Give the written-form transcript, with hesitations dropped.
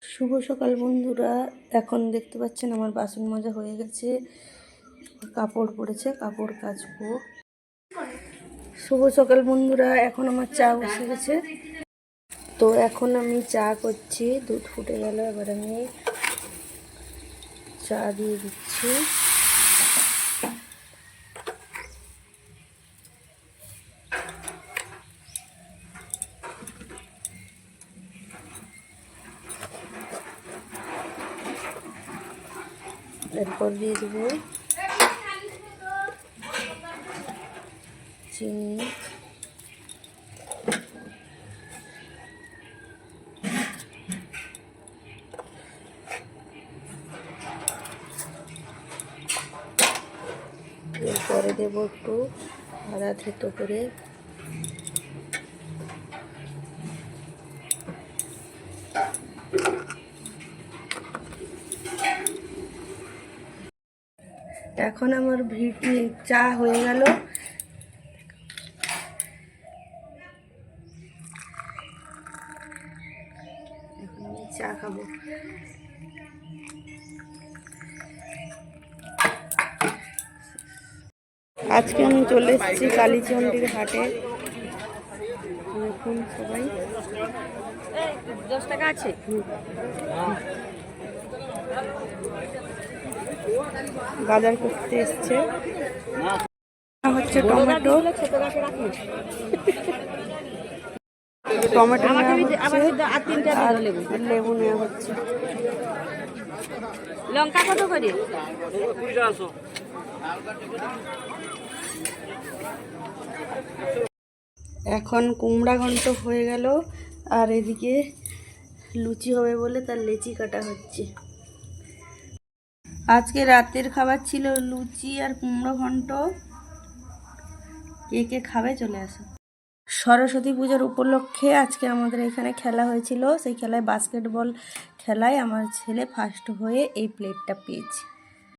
শুভ সকাল বন্ধুরা। এখন দেখতে পাচ্ছেন আমার বাসন মাজা হয়ে গেছে, কাপড় পড়েছে, কাপড় কাচবো। শুভ সকাল বন্ধুরা, এখন আমার চা বসে গেছে। তো এখন আমি চা করছি, দুধ ফুটে গেল, এবার আমি চা দিয়ে দিচ্ছি। এরপর দিয়ে দেবো চিনি, এরপরে দেবো একটু আদা থেতো করে, এখন আমার চা হয়ে গেল। এখন আমি চা খাবো। আজকে আমি চলে এসেছি কালীচন্ডীর হাটে। দেখুন সবাই 10 টাকা আছে। বাজার করতে এসছে, হচ্ছে টমেটো, টমেটো নেওয়া হচ্ছে আর লেবু নেওয়া হচ্ছে। লঙ্কা কত করে? এখন কুমড়া ঘন্ট হয়ে গেল, আর এদিকে লুচি হবে বলে তার লেচি কাটা হচ্ছে। আজকে রাতের খাবার ছিল লুচি আর কুমড়ো ঘন্ট। কে কে খাবে চলে আসো। সরস্বতী পূজার উপলক্ষে আজকে আমাদের এখানে খেলা হয়েছিল। সেই খেলায় বাস্কেটবল খেলায় আমার ছেলে ফার্স্ট হয়ে এই প্লেটটা পেয়েছে।